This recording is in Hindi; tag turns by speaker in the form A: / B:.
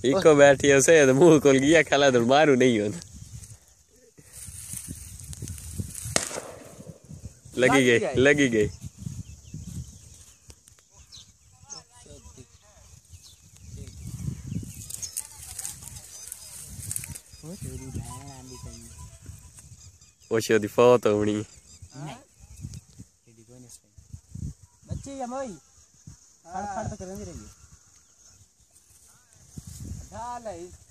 A: इको बैठी उसे तो मुंह खोल गया खाला तो मारू नहीं हो लगी गई वो शादी फोटो होनी
B: बच्चे या मोई फड़ तो करेंगे ढाल है